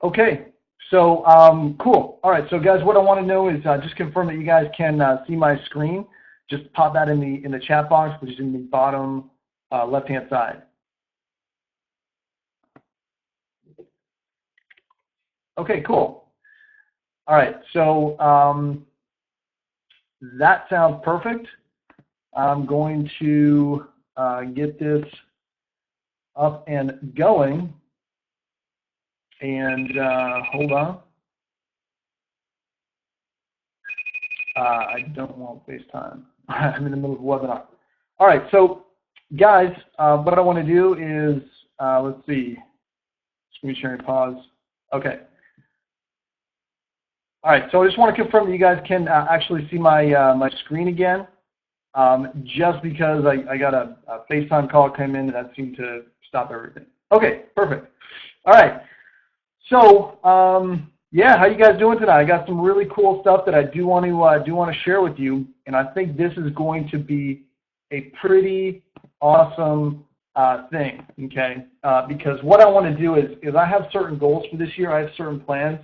Okay, so cool. All right, so guys, what I want to know is just confirm that you guys can see my screen. Just pop that in the chat box, which is in the bottom left-hand side. Okay, cool. All right, so that sounds perfect. I'm going to get this up and going. And hold on. I don't want to waste time. I'm in the middle of a webinar. All right, so guys, what I want to do is, let's see, screen sharing pause. Okay. All right, so I just want to confirm that you guys can actually see my my screen again. Just because I got a FaceTime call come in and that seemed to stop everything. Okay, perfect. All right. So yeah, how you guys doing tonight? I got some really cool stuff that I do want to share with you, and I think this is going to be a pretty awesome thing. Okay, because what I want to do is I have certain goals for this year. I have certain plans,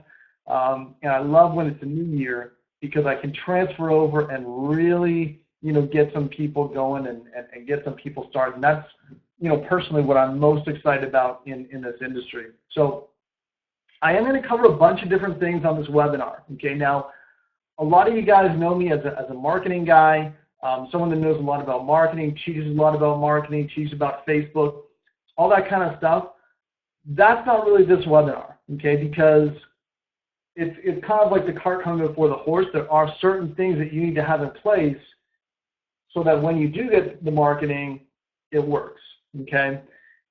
and I love when it's a new year because I can transfer over and really get some people going and get some people started. And that's personally what I'm most excited about in this industry. So I am going to cover a bunch of different things on this webinar. Okay, now a lot of you guys know me as a marketing guy, someone that knows a lot about marketing, teaches a lot about marketing, teaches about Facebook, all that kind of stuff. That's not really this webinar, okay, because it's kind of like the cart coming before the horse. There are certain things that you need to have in place so that when you do get the marketing, it works, okay?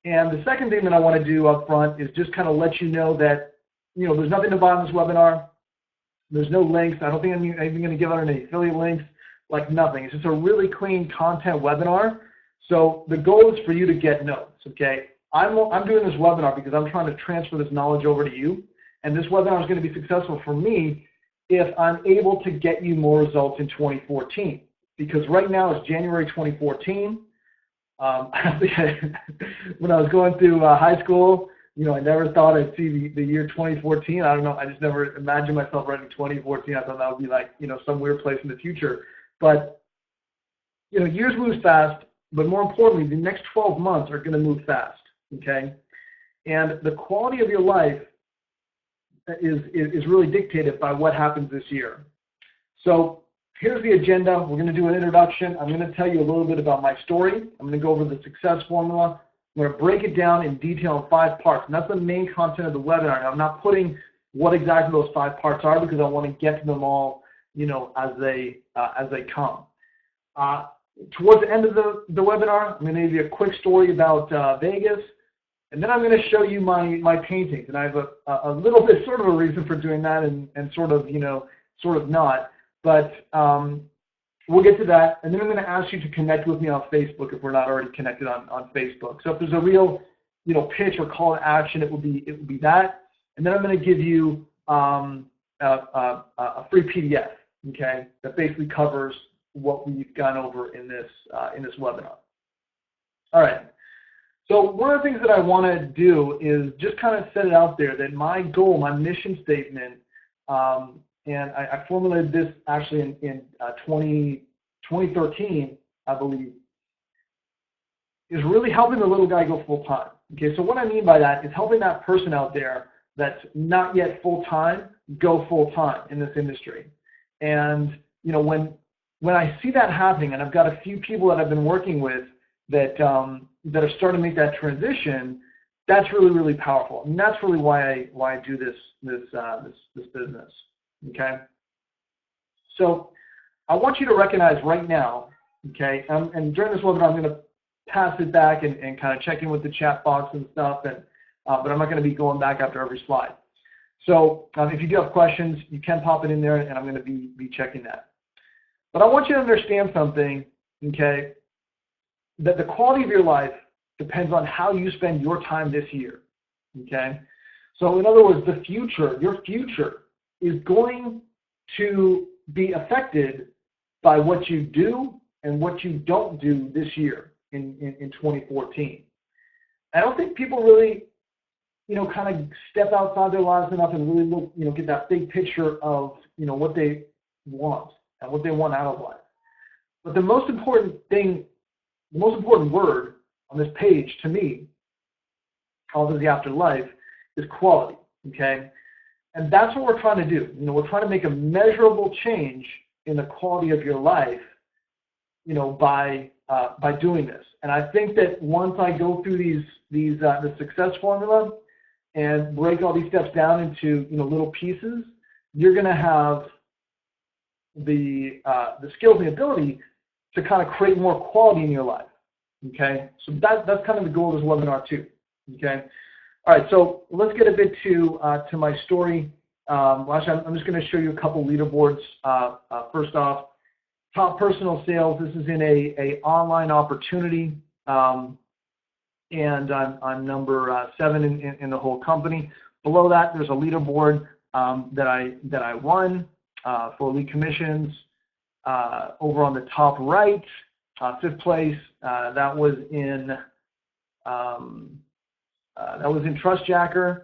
And the second thing that I want to do up front is just kind of let you know that there's nothing to buy on this webinar. There's no links. I don't think I'm even going to give out any affiliate links, like nothing. It's just a really clean content webinar. So the goal is for you to get notes, okay? I'm doing this webinar because I'm trying to transfer this knowledge over to you. And this webinar is going to be successful for me if I'm able to get you more results in 2014. Because right now it's January 2014. When I was going through high school, I never thought I'd see the year 2014. I don't know. I just never imagined myself writing 2014. I thought that would be like, some weird place in the future. But, years move fast. But more importantly, the next 12 months are going to move fast. Okay? And the quality of your life is really dictated by what happens this year. So here's the agenda. We're going to do an introduction. I'm going to tell you a little bit about my story. I'm going to go over the success formula. I'm going to break it down in detail in 5 parts, and that's the main content of the webinar. Now, I'm not putting what exactly those 5 parts are because I want to get to them all, as they come. Towards the end of the webinar, I'm going to give you a quick story about Vegas, and then I'm going to show you my paintings. And I have a little bit sort of a reason for doing that, and sort of not. But we'll get to that, and then I'm going to ask you to connect with me on Facebook if we're not already connected on Facebook. So if there's a real, pitch or call to action, it would be that, and then I'm going to give you a free PDF, okay, that basically covers what we've gone over in this webinar. All right. So one of the things that I want to do is just kind of set it out there that my goal, my mission statement. And I formulated this actually in 2013, I believe, is really helping the little guy go full time. Okay, so what I mean by that is helping that person out there that's not yet full time go full time in this industry. And when I see that happening, and I've got a few people that I've been working with that that are starting to make that transition, that's really, really powerful, and that's really why I do this business. Okay, so I want you to recognize right now, okay, and during this webinar I'm going to pass it back and kind of check in with the chat box and stuff, and but I'm not going to be going back after every slide. So if you do have questions, you can pop it in there, and I'm going to be checking that. But I want you to understand something, okay, that the quality of your life depends on how you spend your time this year, okay? So in other words, your future is going to be affected by what you do and what you don't do this year in 2014. I don't think people really, kind of step outside their lives enough and really look, get that big picture of, what they want and what they want out of life. But the most important thing, the most important word on this page to me, other than the afterlife, is quality, okay? And that's what we're trying to do. We're trying to make a measurable change in the quality of your life, by doing this. And I think that once I go through the success formula and break all these steps down into, little pieces, you're going to have the skills and the ability to kind of create more quality in your life. Okay, so that's kind of the goal of this webinar too. Okay, all right. So let's get a bit to my story. Actually, I'm just going to show you a couple leaderboards. First off, top personal sales. This is in a online opportunity, and I'm number 7 in the whole company. Below that, there's a leaderboard that I won for lead commissions. Over on the top right, 5th place. That was in TrustJacker,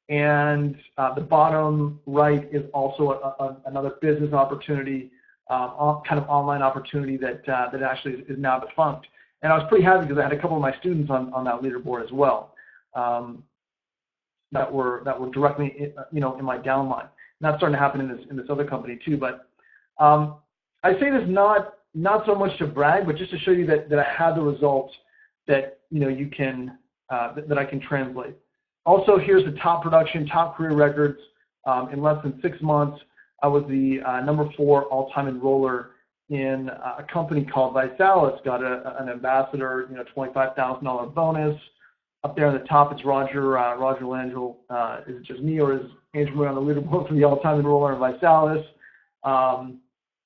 and the bottom right is also another business opportunity, kind of online opportunity that actually is now defunct. And I was pretty happy because I had a couple of my students on that leaderboard as well, that were directly in my downline. And that's starting to happen in this other company too. But I say this not so much to brag, but just to show you that I had the results that you can that I can translate. Also, here's the top production, top career records. In less than 6 months, I was the number 4 all-time enroller in a company called ViSalus. Got an ambassador, $25,000 bonus. Up there on the top, it's Roger Langell. Is it just me, or is Andrew Moore on the leaderboard for the all-time enroller in ViSalus?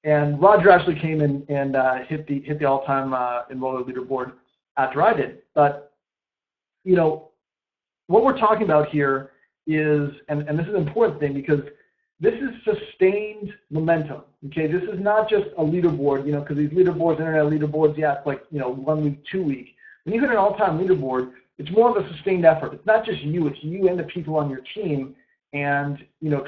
And Roger actually came in and hit the all-time enroller leaderboard after I did. But what we're talking about here is, and this is an important thing because this is sustained momentum. Okay, this is not just a leaderboard, because these leaderboards, internet leaderboards, yeah, it's like 1 week, 2 week. When you hit an all-time leaderboard, it's more of a sustained effort. It's not just you; it's you and the people on your team, and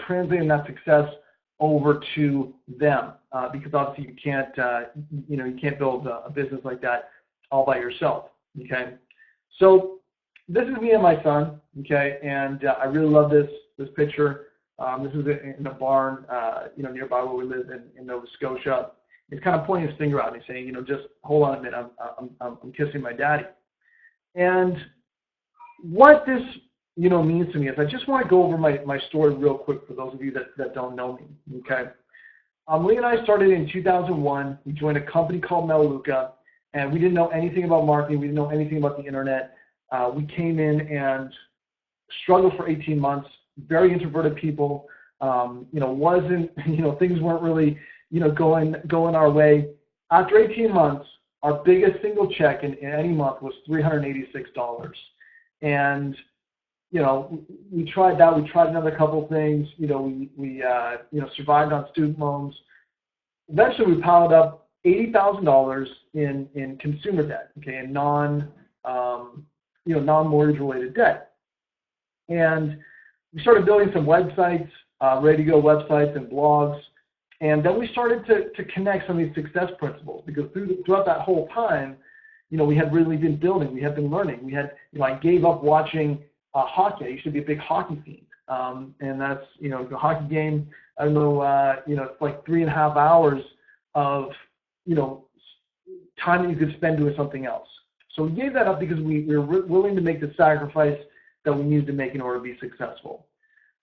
translating that success over to them, because obviously you can't build a business like that all by yourself. Okay, so this is me and my son. Okay, and I really love this picture. This is in a barn, nearby where we live in Nova Scotia. He's kind of pointing his finger out and he's saying, just hold on a minute, I'm kissing my daddy. And what this means to me is I just want to go over my story real quick for those of you that don't know me. Okay, Lee and I started in 2001. We joined a company called Melaleuca, and we didn't know anything about marketing. We didn't know anything about the internet. We came in and struggled for 18 months. Very introverted people. Wasn't things weren't really going our way. After 18 months, our biggest single check in any month was $386, and we tried that. We tried another couple things. We survived on student loans. Eventually, we piled up $80,000 in consumer debt. Okay, and non-mortgage related debt, and we started building some websites, ready-to-go websites and blogs, and then we started to connect some of these success principles, because throughout that whole time, we had really been building, we had been learning. We had, I gave up watching hockey. I used to be a big hockey fiend, and that's, the hockey game, I don't know, it's like 3.5 hours of, time that you could spend doing something else. So we gave that up because we were willing to make the sacrifice that we needed to make in order to be successful.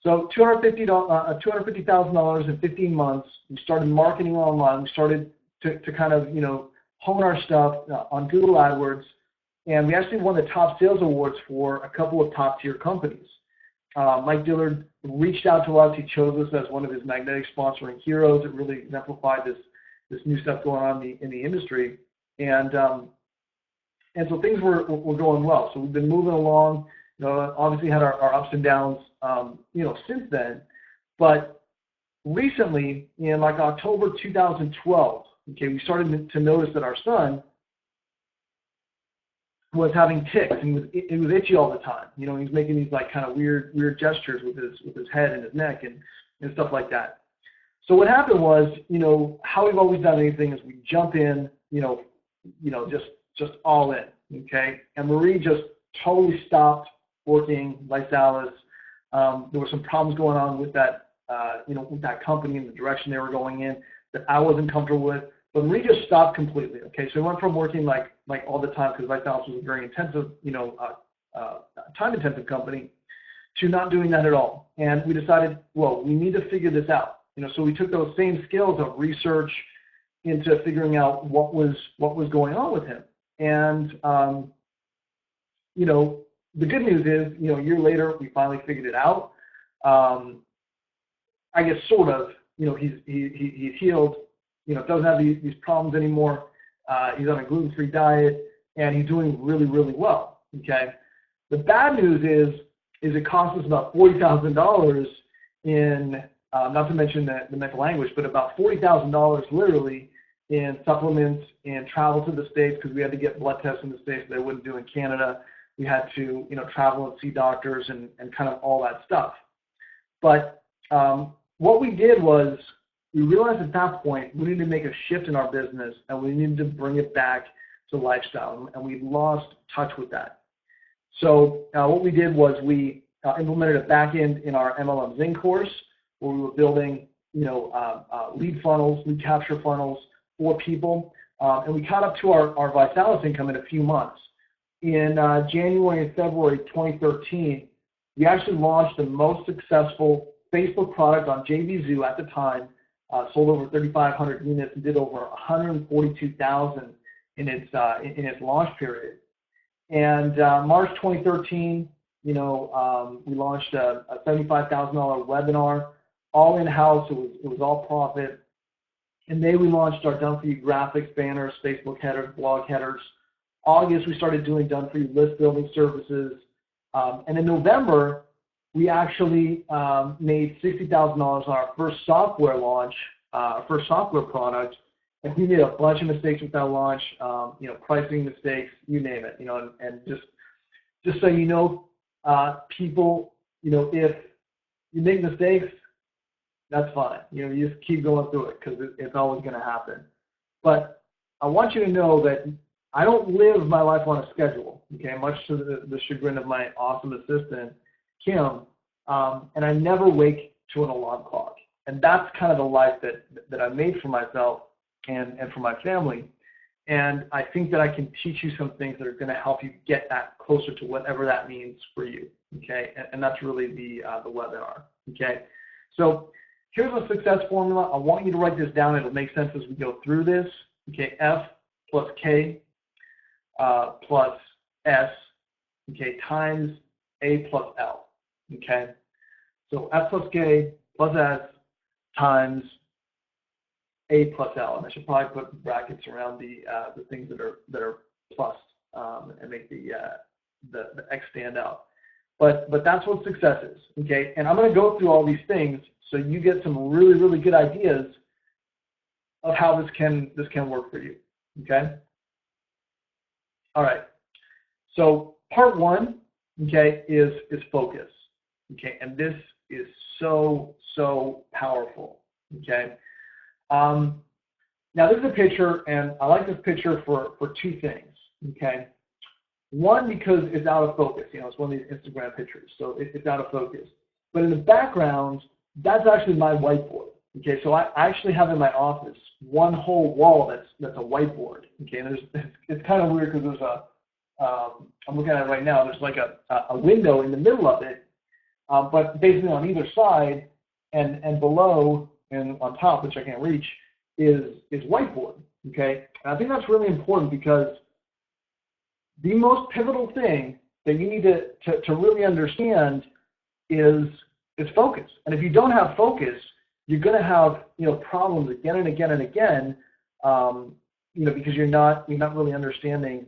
So $250,000 in 15 months. We started marketing online. We started to kind of hone our stuff on Google AdWords, and we actually won the top sales awards for a couple of top tier companies. Mike Dillard reached out to us. He chose us as one of his magnetic sponsoring heroes. It really exemplified this new stuff going on in the industry, and so things were going well. So we've been moving along. Obviously had our ups and downs, since then. But recently, in like October 2012, okay, we started to notice that our son was having tics, and it was itchy all the time. You know, he was making these like kind of weird gestures with his head and his neck and stuff like that. So what happened was, you know, how we've always done anything is we jump in, you know, just all in, okay? And Marie just totally stopped working ViSalus. There were some problems going on with that, you know, with that company and the direction they were going in that I wasn't comfortable with. But Marie just stopped completely. Okay, so we went from working like all the time because ViSalus was a very intensive, you know, time-intensive company, to not doing that at all. And we decided, well, we need to figure this out. You know, so we took those same skills of research into figuring out what was going on with him. And you know, the good news is, you know, a year later we finally figured it out. I guess sort of. You know, he's healed. You know, doesn't have these problems anymore. He's on a gluten-free diet, and he's doing really, really well. Okay. The bad news is it costs us about $40,000 in, not to mention the mental anguish, but about $40,000 literally in supplements and travel to the States, because we had to get blood tests in the States that they wouldn't do in Canada. We had to, you know, travel and see doctors and kind of all that stuff. But what we did was, we realized at that point we needed to make a shift in our business, and we needed to bring it back to lifestyle, and we lost touch with that. So what we did was we implemented a back-end in our MLM Zing course, where we were building, you know, lead funnels, lead capture funnels for people, and we caught up to our ViSalus income in a few months. In January and February 2013, we actually launched the most successful Facebook product on JVZoo at the time. Sold over 3,500 units and did over 142,000 in its launch period. And March 2013, you know, we launched a $75,000 webinar, all in-house. It was all profit. In May, we launched our done-for-you graphics, banners, Facebook headers, blog headers. August, we started doing done-for-you list building services. And in November, we actually made $60,000 on our first software launch, our first software product, and we made a bunch of mistakes with that launch, you know, pricing mistakes, you name it, you know, and just so you know, people, you know, if you make mistakes, that's fine. You know, you just keep going through it because it's always going to happen. But I want you to know that I don't live my life on a schedule, okay, much to the chagrin of my awesome assistant, Kim, and I never wake to an alarm clock. And that's kind of the life that I made for myself and for my family. And I think that I can teach you some things that are going to help you get that closer to whatever that means for you, okay? And that's really the webinar, okay? So here's a success formula. I want you to write this down. It'll make sense as we go through this, okay? F plus K plus S, okay, times A plus L. Okay, so F plus K plus S times A plus L, and I should probably put brackets around the things that are plus and make the X stand out. But that's what success is. Okay, and I'm going to go through all these things so you get some really, really good ideas of how this can work for you. Okay. All right. So part one, okay, is focus. Okay, and this is so powerful. Okay. Now this is a picture, and I like this picture for two things. Okay. One, because it's out of focus. You know, it's one of these Instagram pictures, so it's out of focus. But in the background, that's actually my whiteboard. Okay, so I actually have in my office one whole wall that's a whiteboard. Okay, and it's kind of weird because there's I'm looking at it right now. There's like a window in the middle of it, but basically on either side and below and on top, which I can't reach, is whiteboard. Okay, and I think that's really important because the most pivotal thing that you need to really understand is focus. And if you don't have focus, you're going to have, you know, problems again and again and again, you know, because you're not really understanding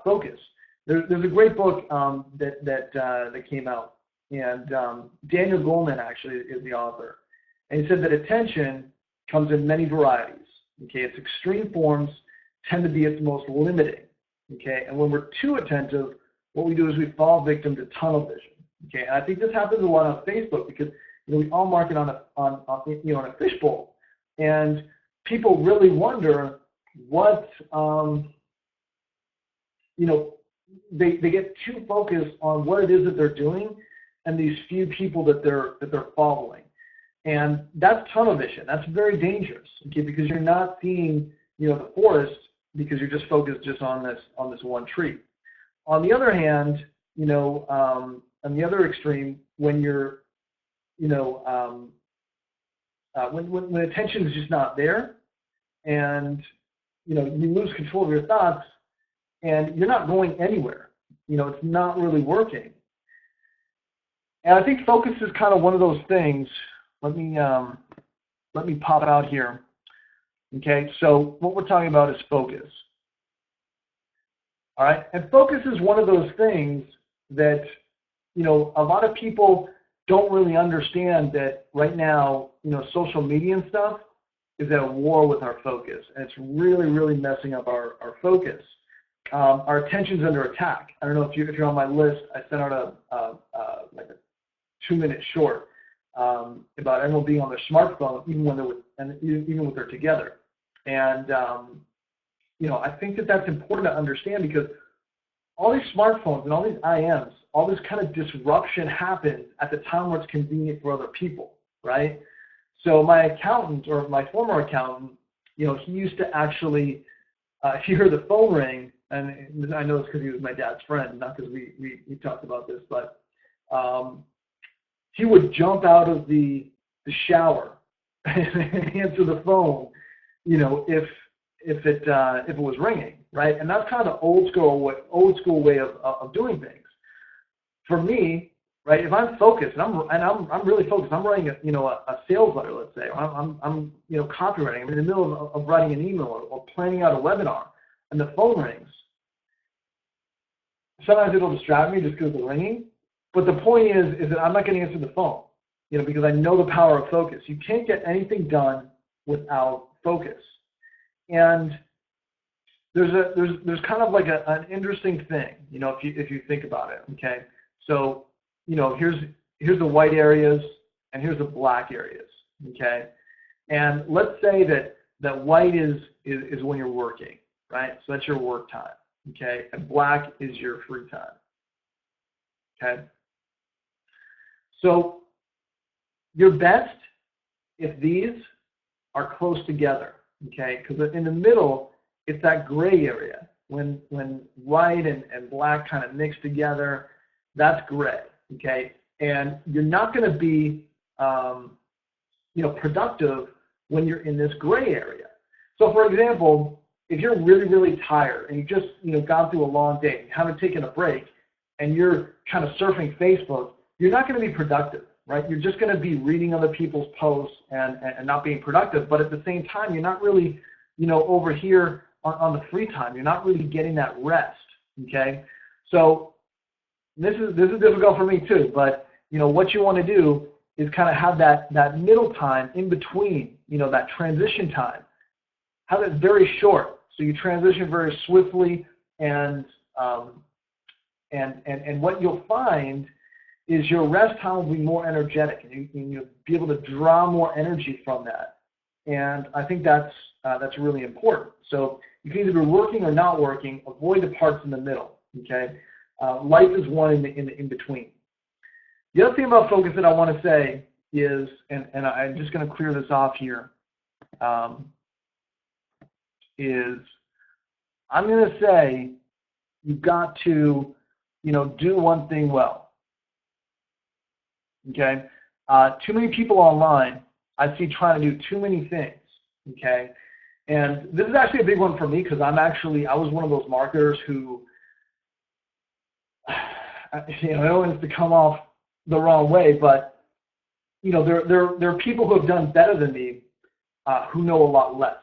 focus. There's a great book that came out, and Daniel Goleman actually is the author, and he said that attention comes in many varieties. Okay, its extreme forms tend to be its most limiting. okay? And when we're too attentive, what we do is we fall victim to tunnel vision, okay? And I think this happens a lot on Facebook because we all market on a fishbowl, and people really wonder what they get too focused on what it is that they're doing and these few people that they're following. And that's tunnel vision. That's very dangerous, okay, because you're not seeing, the forest because you're just focused just on this one tree. On the other hand, on the other extreme, when you're, when attention is just not there, and you lose control of your thoughts, and you're not going anywhere. It's not really working. And I think focus is kind of one of those things. Let me pop out here. Okay, so what we're talking about is focus. All right, and focus is one of those things that, a lot of people don't really understand that right now, social media and stuff is at war with our focus, and it's really, really messing up our focus. Our attention's under attack. I don't know if you're on my list. I sent out like a 2-minute short about everyone being on their smartphone, even when they're together. And I think that that's important to understand because all these smartphones and all these IMs, all this kind of disruption happens at the time where it's convenient for other people, right? So my accountant, or my former accountant, he used to actually, if he heard the phone ring, and I know it's because he was my dad's friend, not because we talked about this, but he would jump out of the shower and answer the phone, if it was ringing, right? And that's kind of the old school way of doing things. For me, right, if I'm focused and I'm really focused, I'm writing a sales letter, let's say, or I'm copywriting, I'm in the middle of writing an email or planning out a webinar, and the phone rings. Sometimes it'll distract me just because of the ringing, but the point is that I'm not going to answer the phone, because I know the power of focus. You can't get anything done without focus. And there's kind of like an interesting thing, if you think about it. Okay, so here's the white areas and here's the black areas. Okay, and let's say that white is when you're working, right? So that's your work time. Okay, and black is your free time. Okay, so you're best if these are close together. Okay, because in the middle, it's that gray area. When white and black kind of mix together, that's gray. Okay, and you're not going to be, productive when you're in this gray area. So, for example, if you're really, really tired and you just, gone through a long day, you haven't taken a break, and you're kind of surfing Facebook, you're not going to be productive. Right? You're just going to be reading other people's posts and not being productive. But at the same time, you're not really, over here on the free time. You're not really getting that rest. Okay? So this is difficult for me too. But what you want to do is kind of have that middle time in between. That transition time. Have it very short, so you transition very swiftly. And what you'll find is your rest time will be more energetic, and you'll be able to draw more energy from that. And I think that's really important. So you can either be working or not working. Avoid the parts in the middle. Okay, life is one in between. The other thing about focus that I want to say is, and I'm just going to clear this off here, is I'm going to say you've got to, do one thing well. Okay, too many people online I see trying to do too many things. Okay, and this is actually a big one for me because I was one of those marketers who, I don't want it to come off the wrong way, but there are people who have done better than me who know a lot less.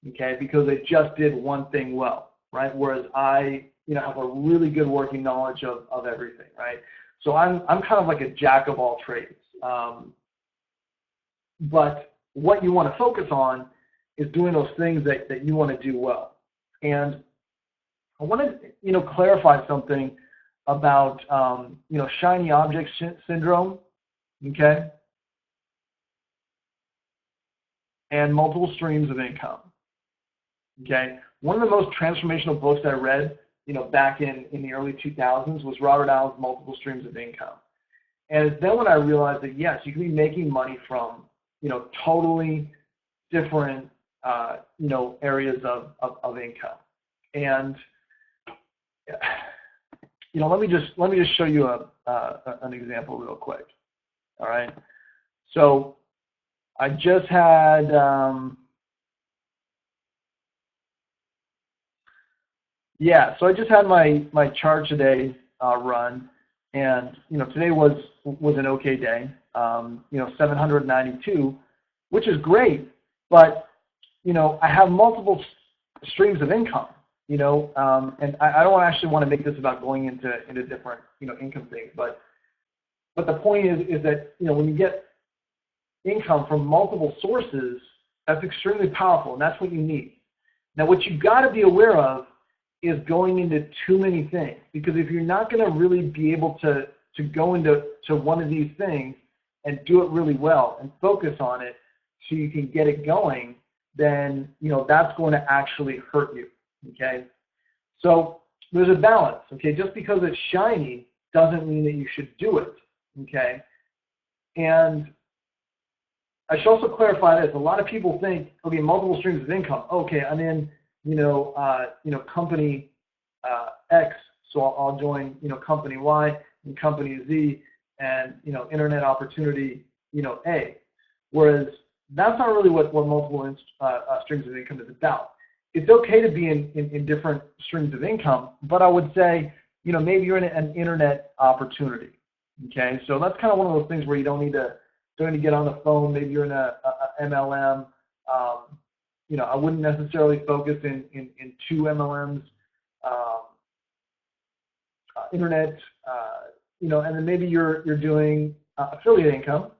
Okay, because they just did one thing well, right? Whereas I, have a really good working knowledge of everything, right? So I'm kind of like a jack of all trades. But what you want to focus on is doing those things that you want to do well. And I want to, clarify something about, shiny object syndrome, okay, and multiple streams of income, okay. One of the most transformational books I read, back in the early 2000s was Robert Allen's Multiple Streams of Income. And it's then when I realized that, yes, you can be making money from, totally different, areas of income. And, let me just show you an example real quick. All right. So I just had, so I just had my chart today run, and today was an okay day. 792, which is great, but I have multiple streams of income. And I don't actually want to make this about going into different income things, but the point is that when you get income from multiple sources, that's extremely powerful, and that's what you need. Now, what you've got to be aware of is going into too many things, because if you're not going to really be able to go into one of these things and do it really well and focus on it so you can get it going, then that's going to actually hurt you. Okay, so there's a balance. Okay, just because it's shiny doesn't mean that you should do it. Okay, and I should also clarify this. A lot of people think, okay, multiple streams of income. Okay, I'm in company X, so I'll join company Y and company Z, and internet opportunity A. Whereas that's not really what multiple streams of income is about. It's okay to be in different streams of income, but I would say maybe you're in an internet opportunity. Okay, so that's kind of one of those things where you don't need to get on the phone. Maybe you're in a MLM. I wouldn't necessarily focus in two MLMs. Internet, and then maybe you're doing affiliate income,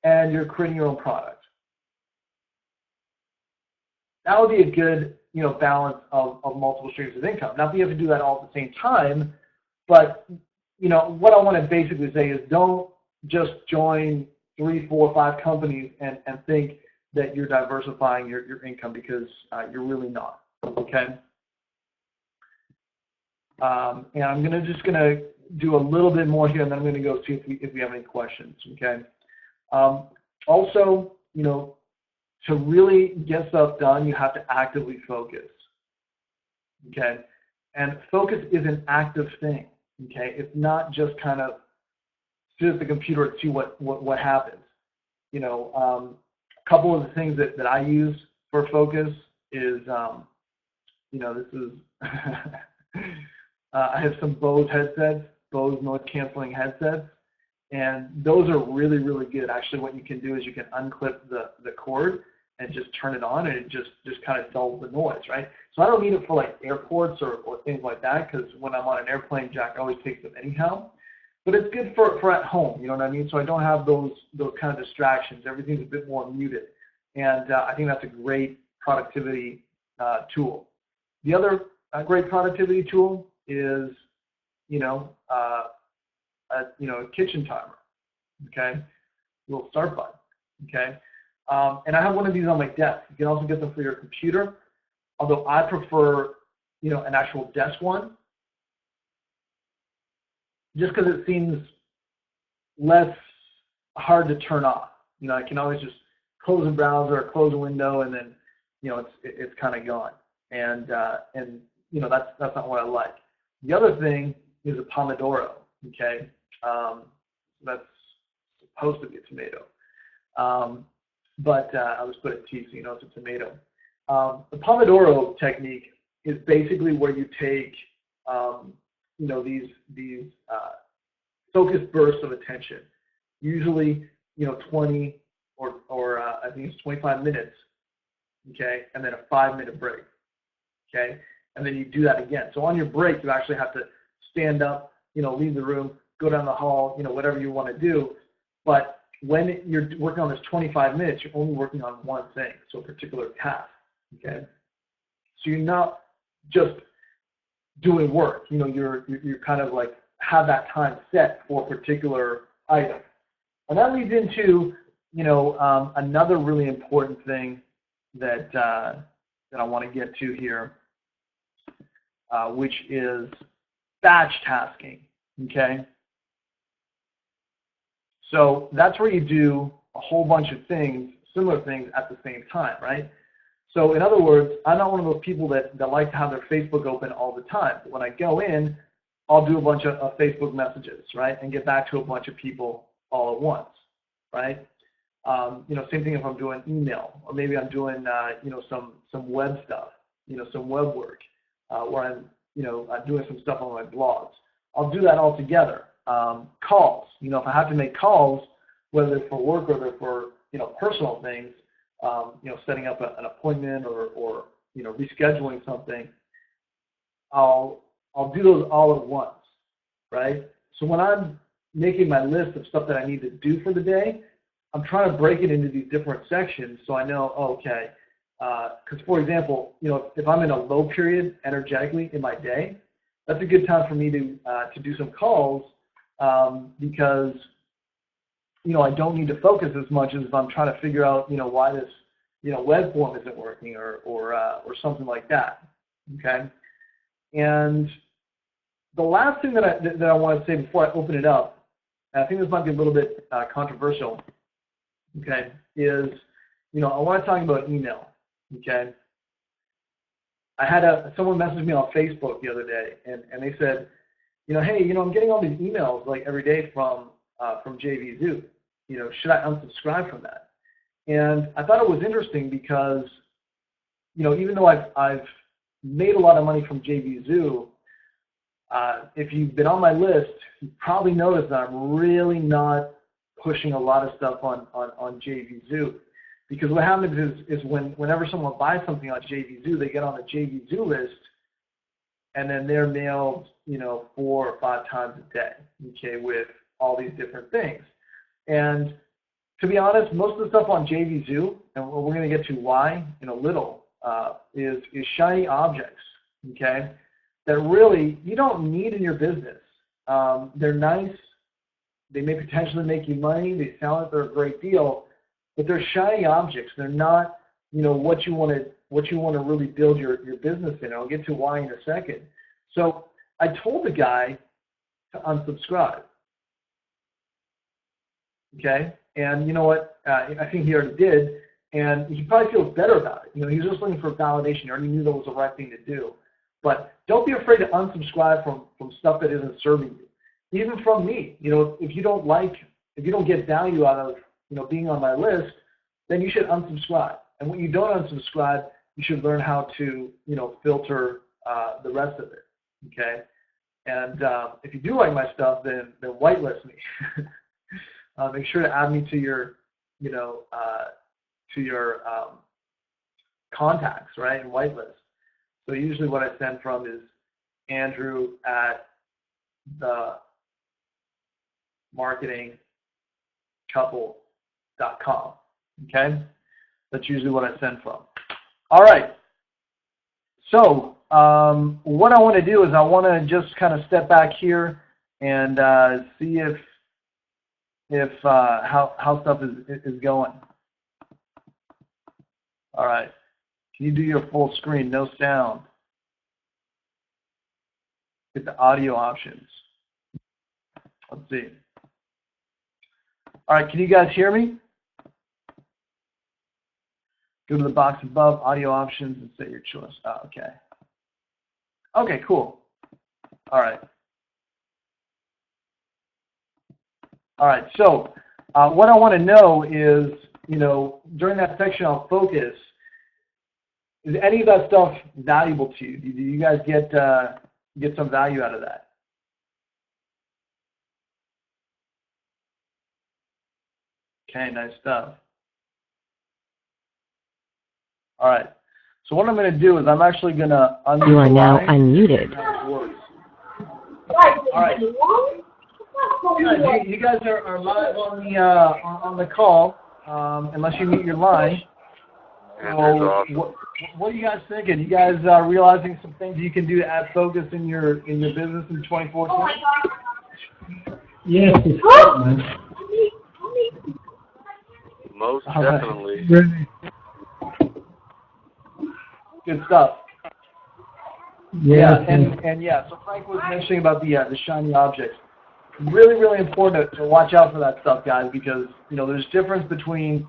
and you're creating your own product. That would be a good, balance of multiple streams of income. Not that you have to do that all at the same time, but, what I want to basically say is don't just join 3, 4, 5 companies and think that you're diversifying your income, because you're really not, okay? And I'm just going to do a little bit more here, and then I'm going to go see if we have any questions, okay? Also, to really get stuff done, you have to actively focus, okay? And focus is an active thing, okay? It's not just kind of sit at the computer and see what happens. A couple of the things that I use for focus is, this is, I have some Bose headsets, Bose noise canceling headsets, and those are really, really good. Actually, what you can do is you can unclip the cord and just turn it on, and it just kind of dulls the noise, right? So I don't need it for like airports or things like that, because when I'm on an airplane, Jack always takes them anyhow. But it's good for at home, you know what I mean? So I don't have those kind of distractions. Everything's a bit more muted, and I think that's a great productivity tool. The other great productivity tool is, a kitchen timer, okay? Little start button, okay? And I have one of these on my desk. You can also get them for your computer, although I prefer, an actual desk one, just because it seems less hard to turn off. I can always just close a browser or close a window, and then, it's kind of gone. And that's not what I like. The other thing is a Pomodoro, okay? That's supposed to be a tomato. But I'll just put it T so you know it's a tomato. The Pomodoro technique is basically where you take, these focused bursts of attention, usually, 20 or I think it's 25 minutes, okay, and then a 5-minute break, okay, and then you do that again. So on your break, you actually have to stand up, leave the room, go down the hall, whatever you want to do. But when you're working on this 25 minutes, you're only working on one thing, so a particular task, okay? So you're not just doing work. You know, you're kind of like have that time set for a particular item. And that leads into, you know, another really important thing that that I want to get to here, which is batch tasking. Okay. So that's where you do a whole bunch of things, similar things at the same time, right? So in other words, I'm not one of those people that like to have their Facebook open all the time. When I go in, I'll do a bunch of Facebook messages, right, and get back to a bunch of people all at once, right? You know, same thing if I'm doing email, or maybe I'm doing, you know, some web stuff, you know, some web work, where I'm, you know, doing some stuff on my blogs. I'll do that all together. Calls, you know, if I have to make calls, whether it's for work or they're for, you know, personal things, you know, setting up an appointment or you know, rescheduling something, I'll do those all at once, right? So when I'm making my list of stuff that I need to do for the day, I'm trying to break it into these different sections so I know, okay, because for example, you know, if I'm in a low period energetically in my day, that's a good time for me to do some calls because, you know, I don't need to focus as much as if I'm trying to figure out, you know, why this, you know, web form isn't working or something like that. Okay. And the last thing that I want to say before I open it up, and I think this might be a little bit controversial, okay, is, you know, I want to talk about email. Okay. I had someone message me on Facebook the other day, and they said, you know, hey, you know, I'm getting all these emails like every day from JVZoo. You know, should I unsubscribe from that? And I thought it was interesting because, you know, even though I've made a lot of money from JVZoo, if you've been on my list, you probably noticed that I'm really not pushing a lot of stuff on JVZoo. Because what happens is whenever someone buys something on JVZoo, they get on the JVZoo list, and then they're mailed, you know, 4 or 5 times a day, okay, with all these different things. And to be honest, most of the stuff on JVZoo, and we're going to get to why in a little, is shiny objects, okay, that really you don't need in your business. They're nice. They may potentially make you money. They sound like they're a great deal, but they're shiny objects. They're not, you know, what you want to really build your business in. I'll get to why in a second. So I told the guy to unsubscribe. Okay, and you know what? I think he already did, and he probably feels better about it. You know, he was just looking for validation. He already knew that was the right thing to do. But don't be afraid to unsubscribe from stuff that isn't serving you. Even from me, you know, if you don't get value out of, you know, being on my list, then you should unsubscribe. And when you don't unsubscribe, you should learn how to, you know, filter the rest of it. Okay, and if you do like my stuff, then whitelist me. Make sure to add me to your, you know, contacts, right, and whitelist. So usually what I send from is Andrew at themarketingcouple.com. Okay, that's usually what I send from. All right. So what I want to do is I want to just kind of step back here and see if how stuff is going. All right. Can you do your full screen? No sound. Get the audio options. Let's see. All right. Can you guys hear me? Go to the box above, audio options, and set your choice. Oh, okay. Okay, cool. All right. All right. So what I want to know is, you know, during that section I'll focus, is any of that stuff valuable to you? Do you guys get some value out of that? Okay, nice stuff. All right. So what I'm going to do is I'm actually going to unmute. You are now unmuted. All right. You guys are live on the call, unless you mute your line. Andrew's awesome. What are you guys thinking? You guys realizing some things you can do to add focus in your business in 2014? Yes, it's great, man. Most definitely. Really. Good stuff. Yeah, and so Frank was mentioning about the shiny objects. Really, really important to watch out for that stuff, guys, because there's a difference between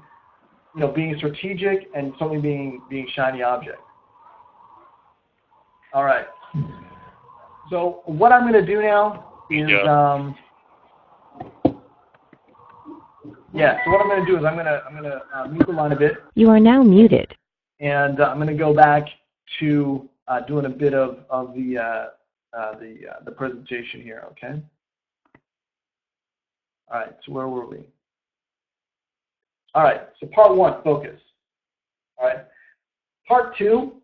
being strategic and something being shiny object. All right. So what I'm going to do now is So what I'm going to do is I'm going to mute the line a bit. You are now muted. And I'm going to go back to doing a bit of the presentation here. Okay. All right. So where were we? All right. So part one, focus. All right. Part two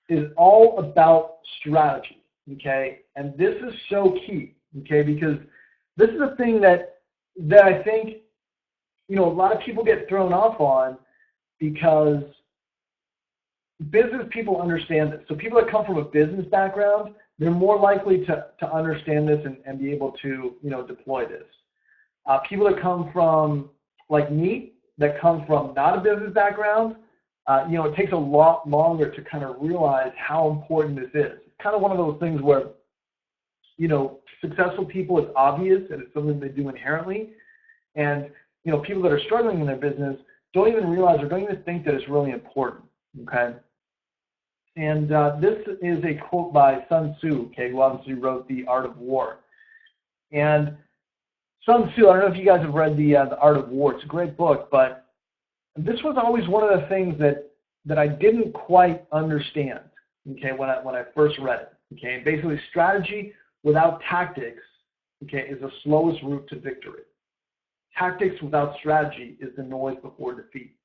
is all about strategy. Okay. And this is so key. Okay, because this is a thing that I think a lot of people get thrown off on, because business people understand this. So people that come from a business background, they're more likely to understand this and be able to deploy this. People that come from, like me, that come from not a business background, it takes a lot longer to kind of realize how important this is. It's kind of one of those things where successful people, it's obvious and it's something they do inherently, and people that are struggling in their business don't even realize or don't even think that it's really important. Okay. And this is a quote by Sun Tzu, okay, who obviously wrote The Art of War. And Sun Tzu, I don't know if you guys have read The Art of War. It's a great book, but this was always one of the things that I didn't quite understand, okay, when I first read it. Okay, basically strategy without tactics, okay, is the slowest route to victory. Tactics without strategy is the noise before defeat.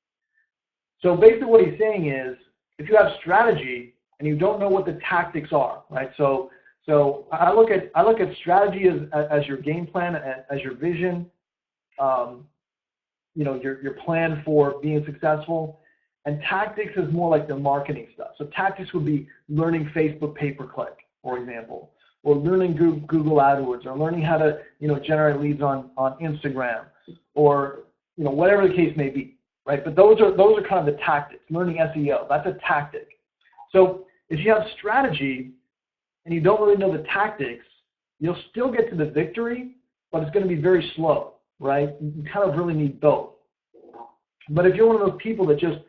So basically what he's saying is, if you have strategy and you don't know what the tactics are, right? So I look at strategy as your game plan, as your vision, your plan for being successful, and tactics is more like the marketing stuff. So tactics would be learning Facebook pay-per-click, for example, or learning Google AdWords, or learning how to generate leads on Instagram, or whatever the case may be, right? But those are kind of the tactics. Learning SEO, that's a tactic. So if you have strategy and you don't really know the tactics, you'll still get to the victory, but it's going to be very slow, right? You kind of really need both. But if you're one of those people that just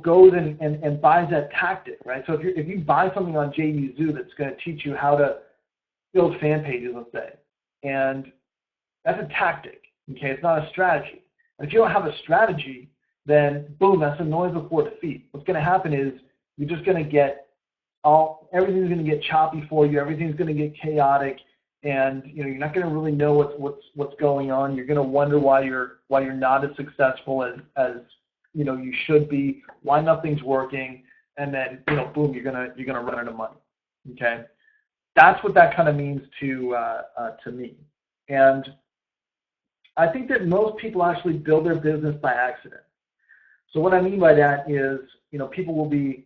goes and buys that tactic, right? So if you buy something on JUZoo that's going to teach you how to build fan pages, let's say, and that's a tactic, okay? It's not a strategy. And if you don't have a strategy, then boom, that's a noise before defeat. What's going to happen is you're just going to get everything's going to get choppy for you. Everything's going to get chaotic, and you're not going to really know what's going on. You're going to wonder why you're not as successful as you should be, why nothing's working, and then boom, you're gonna run out of money. Okay, that's what that kind of means to me. And I think that most people actually build their business by accident. So what I mean by that is, people will be,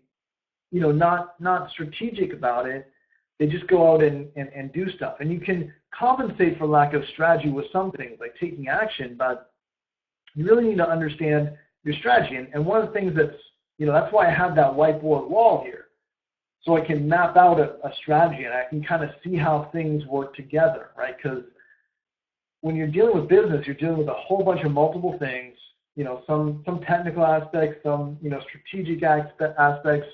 not strategic about it. They just go out and do stuff. And you can compensate for lack of strategy with some things, like taking action, but you really need to understand your strategy. And one of the things that's why I have that whiteboard wall here. So I can map out a strategy and I can kind of see how things work together, right? Because when you're dealing with business, you're dealing with a whole bunch of multiple things, some technical aspects, some, strategic aspects,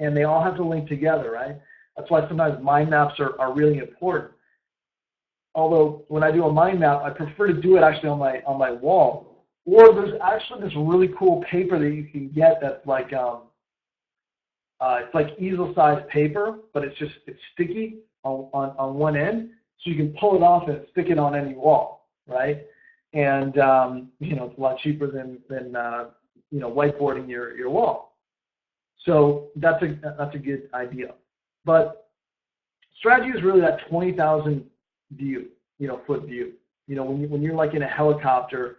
and they all have to link together, right? That's why sometimes mind maps are really important. Although when I do a mind map, I prefer to do it actually on my wall. Or there's actually this really cool paper that you can get that's like it's like easel-sized paper, but it's sticky on one end, so you can pull it off and stick it on any wall, right? And it's a lot cheaper than whiteboarding your wall. So that's a good idea. But strategy is really that 20,000 foot view. When you're like in a helicopter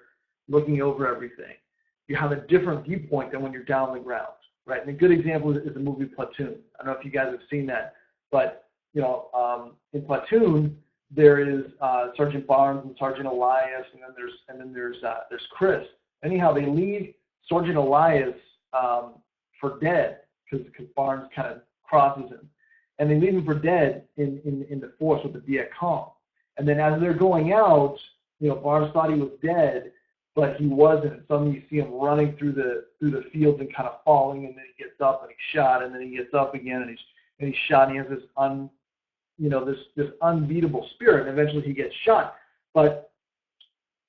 looking over everything. you have a different viewpoint than when you're down on the ground, right? And a good example is the movie Platoon. I don't know if you guys have seen that, but in Platoon there is Sergeant Barnes and Sergeant Elias, and then there's Chris. Anyhow, they leave Sergeant Elias for dead because Barnes kind of crosses him, and they leave him for dead in the force with the Viet Cong. And then as they're going out, Barnes thought he was dead, but he wasn't. And suddenly you see him running through the fields and kind of falling, and then he gets up and he's shot, and then he gets up again and he's shot. And he has this unbeatable spirit, and eventually he gets shot. But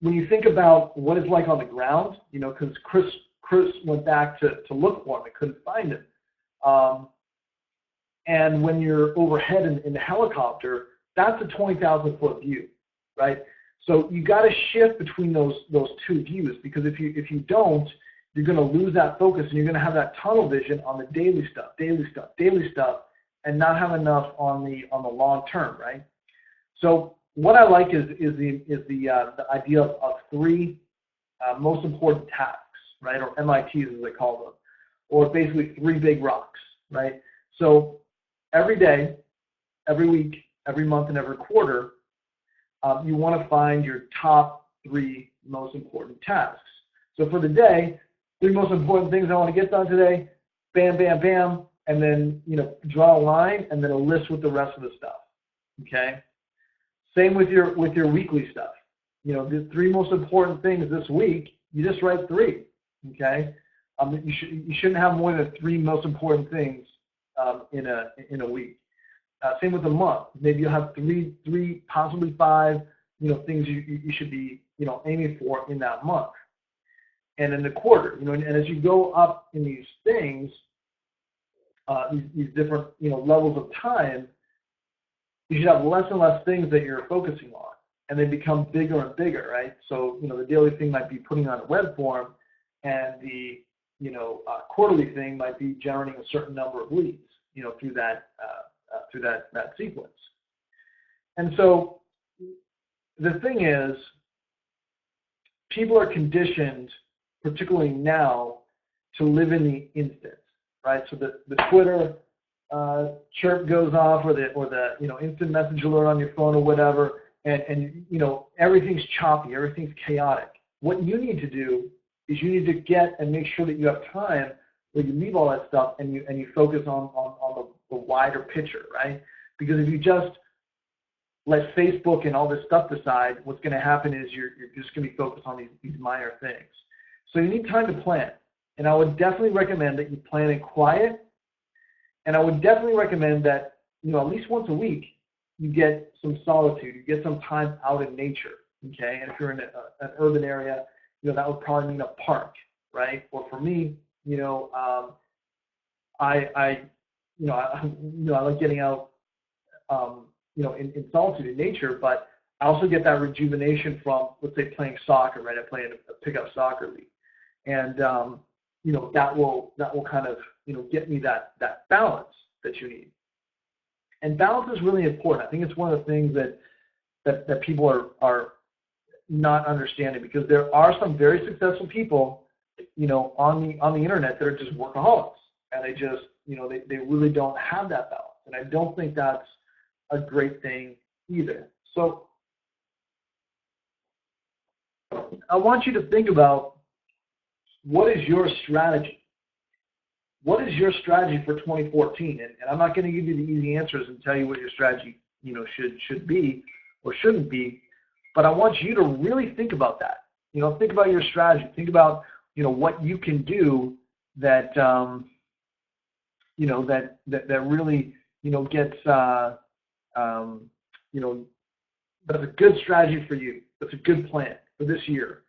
when you think about what it's like on the ground, because Chris went back to look for him and couldn't find him. And when you're overhead in the helicopter, that's a 20,000 foot view, right? So you got to shift between those two views, because if you don't, you're going to lose that focus, and you're going to have that tunnel vision on the daily stuff, and not have enough on the long term, right? So what I like is the idea of three most important tasks, right, or MITs as they call them, or basically three big rocks, right? So every day, every week, every month, and every quarter, you want to find your top three most important tasks. So for the day, three most important things I want to get done today, bam, bam, bam, and then draw a line and then a list with the rest of the stuff. Okay. Same with your weekly stuff. The three most important things this week, you just write three. Okay. You shouldn't have more than three most important things in a week. Same with a month. Maybe you'll have three, possibly five, things you should be, aiming for in that month. And in the quarter, and as you go up in these things, these different, levels of time, you should have less and less things that you're focusing on, and they become bigger and bigger, right? So, the daily thing might be putting on a web form, and the, quarterly thing might be generating a certain number of leads, through that sequence. And so the thing is, people are conditioned, particularly now, to live in the instant, right? So the Twitter chirp goes off, or the instant message alert on your phone or whatever, and everything's choppy, everything's chaotic. What you need to do is you need to get and make sure that you have time where you leave all that stuff and you focus on the wider picture, right? Because if you just let Facebook and all this stuff decide, what's going to happen is you're just going to be focused on these minor things. So you need time to plan. And I would definitely recommend that you plan in quiet. And I would definitely recommend that, at least once a week, you get some solitude, you get some time out in nature, okay? And if you're in an urban area, that would probably mean a park, right? Or for me, I like getting out, in solitude in nature, but I also get that rejuvenation from, let's say, playing soccer, right? I play in a pickup soccer league, and that will kind of get me that balance that you need. And balance is really important. I think it's one of the things that people are not understanding, because there are some very successful people, on the internet that are just workaholics, and they just, they really don't have that balance. And I don't think that's a great thing either. So I want you to think about, what is your strategy? What is your strategy for 2014? And I'm not going to give you the easy answers and tell you what your strategy, should be or shouldn't be, but I want you to really think about that. Think about your strategy. Think about, what you can do that, that really, gets, that's a good strategy for you. That's a good plan for this year,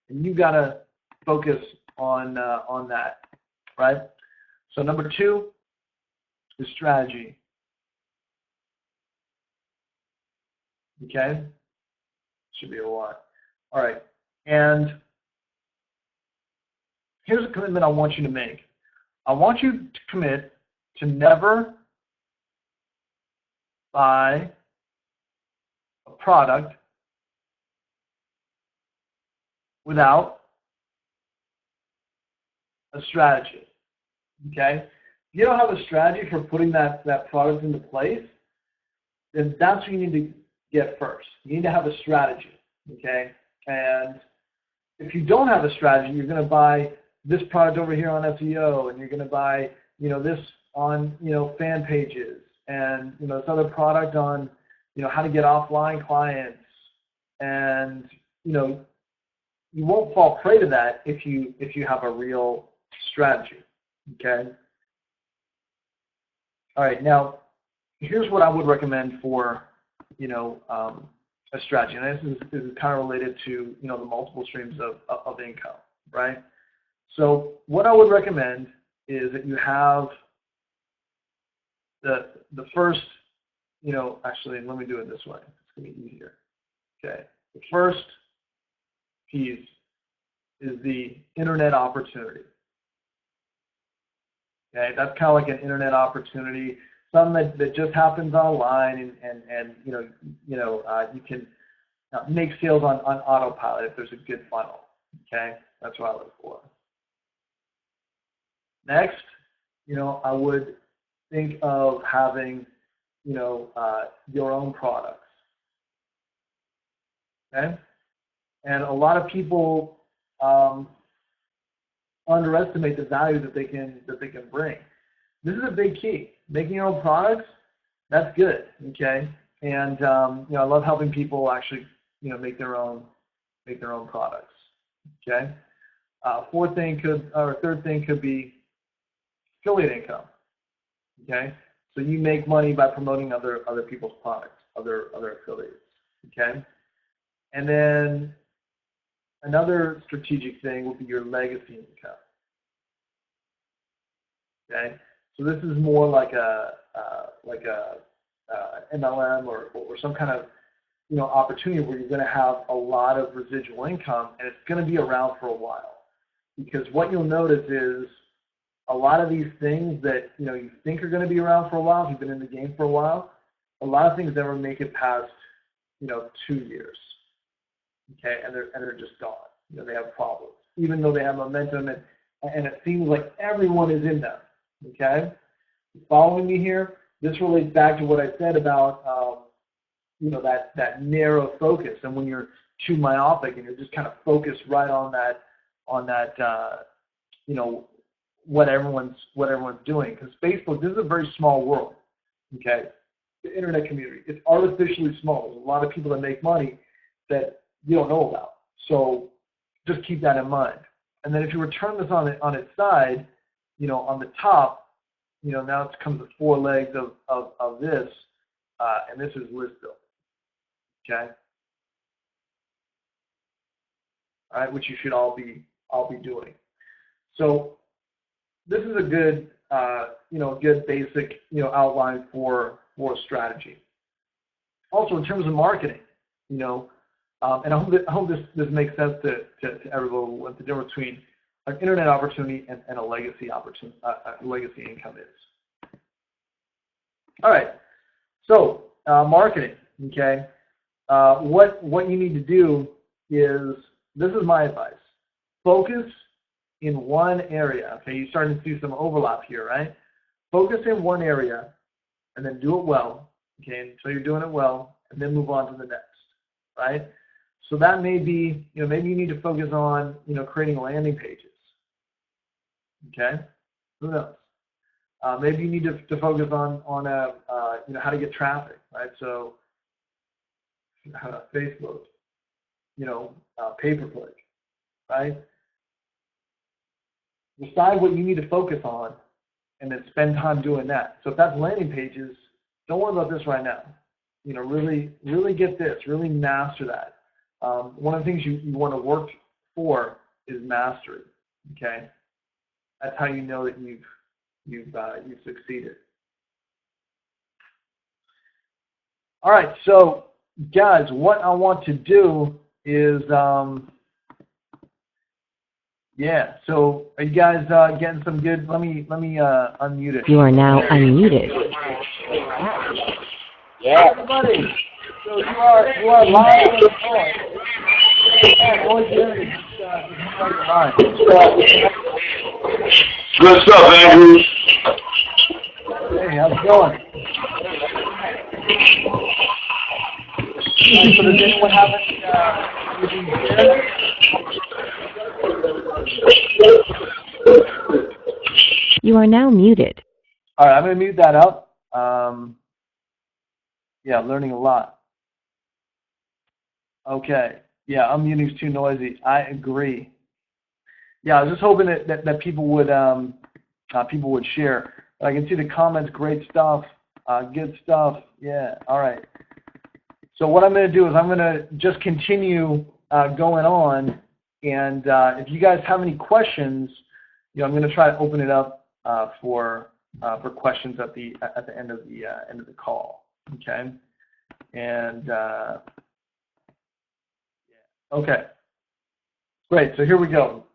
and you got to focus on that, right? So number 2 is strategy. Okay, should be a lot. All right, and here's a commitment I want you to make. I want you to commit to never buy a product without a strategy. Okay? If you don't have a strategy for putting that product into place, then that's what you need to get first. You need to have a strategy. Okay? And if you don't have a strategy, you're going to buy this product over here on SEO, and you're going to buy, this on, fan pages, and, this other product on, how to get offline clients, and, you won't fall prey to that if you have a real strategy. Okay. All right. Now, here's what I would recommend for, a strategy, and this is kind of related to, the multiple streams of income, right? So what I would recommend is that you have the first, actually, let me do it this way. It's going to be easier. Okay. The first piece is the internet opportunity. Okay, that's kind of like an internet opportunity, something that just happens online, and you can make sales on autopilot if there's a good funnel. Okay, that's what I look for. Next, I would think of having, your own products. Okay, and a lot of people underestimate the value that they can bring. This is a big key. Making your own products, that's good. Okay, and I love helping people actually make their own products. Okay, third thing could be affiliate income. Okay, so you make money by promoting other people's products, other affiliates. Okay, and then another strategic thing will be your legacy income. Okay, so this is more like a MLM or some kind of opportunity where you're going to have a lot of residual income, and it's going to be around for a while. Because what you'll notice is a lot of these things that you think are going to be around for a while, if you've been in the game for a while, a lot of things never make it past 2 years. Okay, and they're just gone. They have problems, even though they have momentum, and it seems like everyone is in them. Okay, following me here? This relates back to what I said about that narrow focus, and when you're too myopic and you're just kind of focused right on that what everyone's doing. Because Facebook, this is a very small world. Okay, the internet community, it's artificially small. There's a lot of people that make money that you don't know about. So just keep that in mind. And then if you were to turn this on its side, on the top, now it comes with 4 legs of this, and this is list building. Okay. All right, which you should all be doing. So this is a good, good basic, outline for a strategy. Also, in terms of marketing, and I hope this makes sense to everyone what the difference between an internet opportunity and a legacy opportunity, legacy income is. All right, so marketing. Okay, what you need to do is, this is my advice: focus in one area. Okay, you're starting to see some overlap here, right? Focus in one area, and then do it well. Okay, so you're doing it well, and then move on to the next, right? So that may be, maybe you need to focus on, creating landing pages. Okay, who knows? Maybe you need to focus on how to get traffic, right? So Facebook, pay-per-click, right? Decide what you need to focus on, and then spend time doing that. So if that's landing pages, don't worry about this right now. Really get this, really master that. One of the things you want to work for is mastery. Okay, that's how you know that you've succeeded. All right, so guys, what I want to do is, so are you guys getting some good? Let me unmute it. You are now unmuted. Yeah, everybody. So you are live on the phone. Yeah, all you do is live. Good stuff, Andrew. Hey, how's it going? So does anyone have anything to share? You are now muted. All right, I'm going to mute that up. Yeah, learning a lot. Okay. Yeah, unmuting's too noisy. I agree. Yeah, I was just hoping that people would share. I can see the comments. Great stuff. Good stuff. Yeah. All right. So what I'm going to do is I'm going to just continue going on, and if you guys have any questions, I'm going to try to open it up for questions at the end of the call. Okay. And okay. Great. So here we go.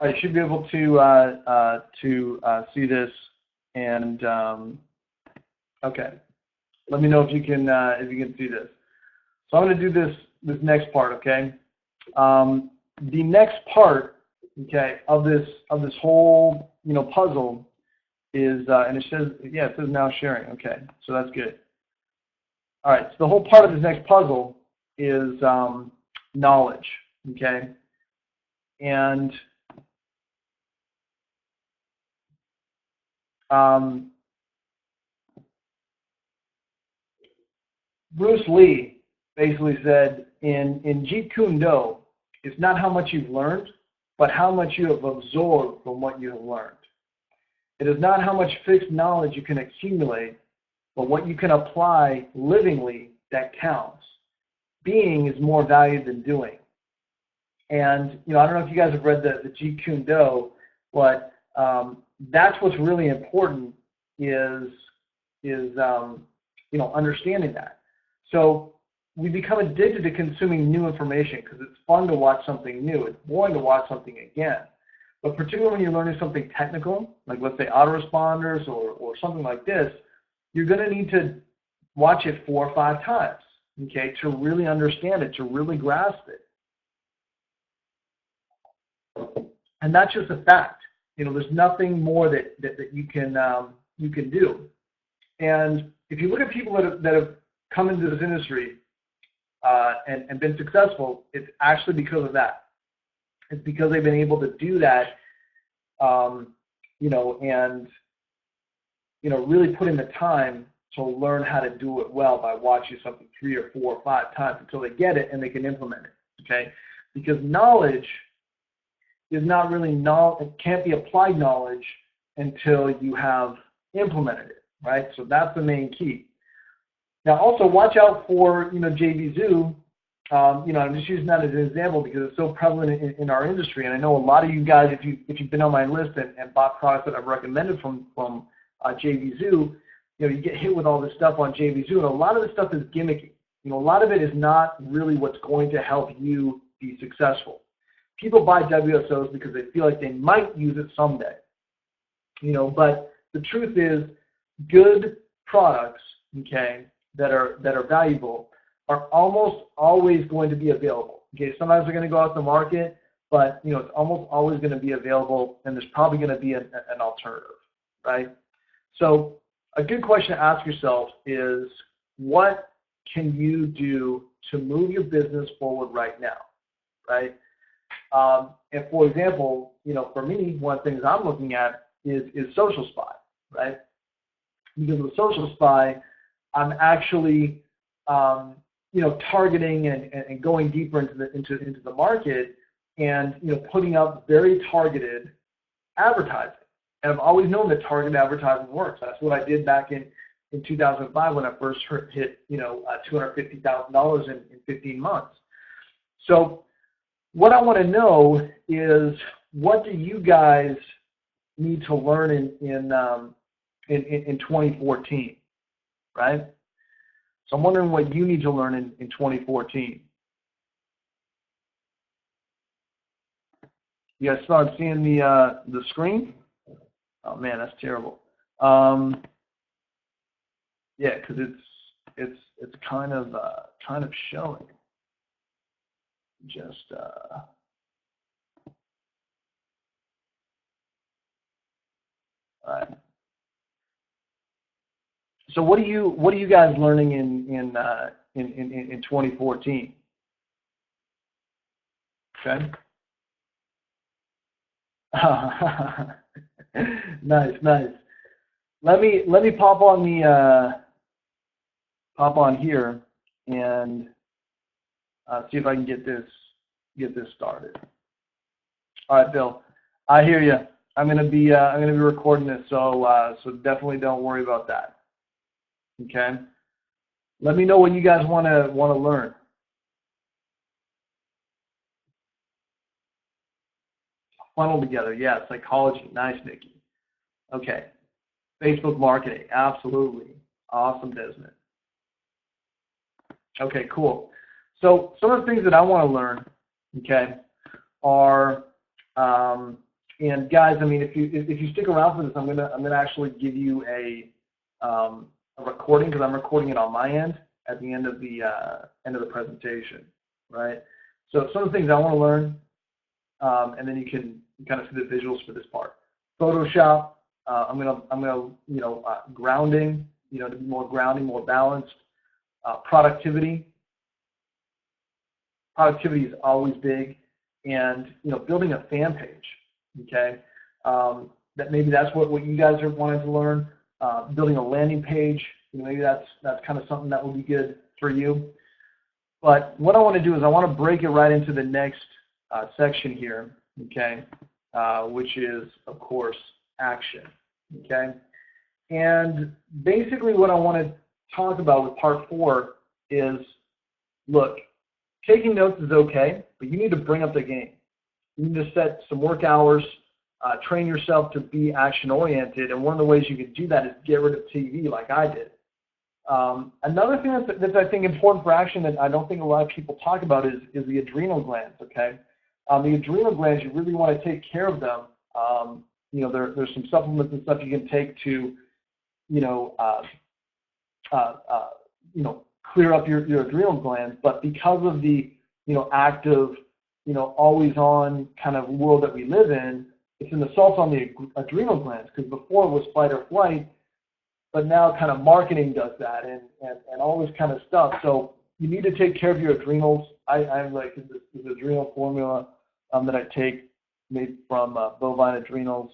I should be able to see this, and okay. Let me know if you can see this. So I'm going to do this next part. Okay. The next part, okay, of this whole puzzle is and it says now sharing. Okay, so that's good. All right. So the whole part of this next puzzle is knowledge. Okay, and Bruce Lee basically said in Jeet Kune Do, it's not how much you've learned, but how much you have absorbed from what you have learned. It is not how much fixed knowledge you can accumulate, but what you can apply livingly that counts. Being is more valued than doing. And I don't know if you guys have read the Jeet Kune Do, but that's what's really important is understanding that. So we become addicted to consuming new information because it's fun to watch something new. It's boring to watch something again. But particularly when you're learning something technical, like let's say autoresponders or something like this, you're going to need to watch it 4 or 5 times, okay, to really understand it, to really grasp it. And that's just a fact. There's nothing more that you can do. And if you look at people that have come into this industry and been successful, it's actually because of that. It's because they've been able to do that, and really put in the time to learn how to do it well by watching something 3 or 4 or 5 times until they get it and they can implement it. Okay, because knowledge is not really it can't be applied knowledge until you have implemented it, right? So that's the main key. Now, also watch out for JVZoo. I'm just using that as an example because it's so prevalent in our industry, and I know a lot of you guys, if you've been on my list and bought products that I've recommended from JVZoo, you get hit with all this stuff on JVZoo, and a lot of this stuff is gimmicky. A lot of it is not really what's going to help you be successful. People buy WSOs because they feel like they might use it someday. But the truth is, good products, okay, that are valuable are almost always going to be available. Okay, sometimes they're going to go out to the market, but it's almost always going to be available, and there's probably going to be an alternative, right? So a good question to ask yourself is, what can you do to move your business forward right now, right? And for example, for me, one of the things I'm looking at is Social Spy, right? Because with Social Spy, I'm actually targeting and going deeper into the market and putting up very targeted advertising. And I've always known that targeted advertising works. That's what I did back in 2005 when I first hit $250,000 in 15 months. So what I want to know is, what do you guys need to learn in 2014, right? So I'm wondering what you need to learn in 2014. You guys start seeing the screen? Oh man, that's terrible. Yeah, because it's kind of showing. Just right. So what are you guys learning in 2014? Okay. Nice. Let me pop on here and see if I can get this started. All right, Bill. I hear you. I'm gonna be recording this, so definitely don't worry about that. Okay. Let me know what you guys want to learn. Funnel together, yeah. Psychology, nice, Nikki. Okay. Facebook marketing, absolutely. Awesome business. Okay, cool. So some of the things that I want to learn, okay, are and guys, I mean, if you stick around for this, I'm gonna actually give you a recording, because I'm recording it on my end at the end of the presentation, right? So some of the things I want to learn, and then you can kind of see the visuals for this part. Photoshop. I'm gonna grounding, to be more grounding, more balanced. Productivity. Productivity is always big, and building a fan page. Okay, that maybe that's what you guys are wanting to learn. Building a landing page. Maybe that's kind of something that will be good for you. But what I want to do is I want to break it right into the next section here. Okay, which is of course action. Okay, and basically what I want to talk about with part 4 is, look, taking notes is okay, but you need to bring up the game. You need to set some work hours, train yourself to be action-oriented, and one of the ways you can do that is get rid of TV like I did. Another thing that's I think important for action that I don't think a lot of people talk about is the adrenal glands, okay? The adrenal glands, you really want to take care of them. There's some supplements and stuff you can take to, clear up your adrenal glands, but because of the, active, always on kind of world that we live in, it's an assault on the adrenal glands, because before it was fight or flight, but now kind of marketing does that and all this kind of stuff. So you need to take care of your adrenals. I'm like this adrenal formula that I take made from bovine adrenals,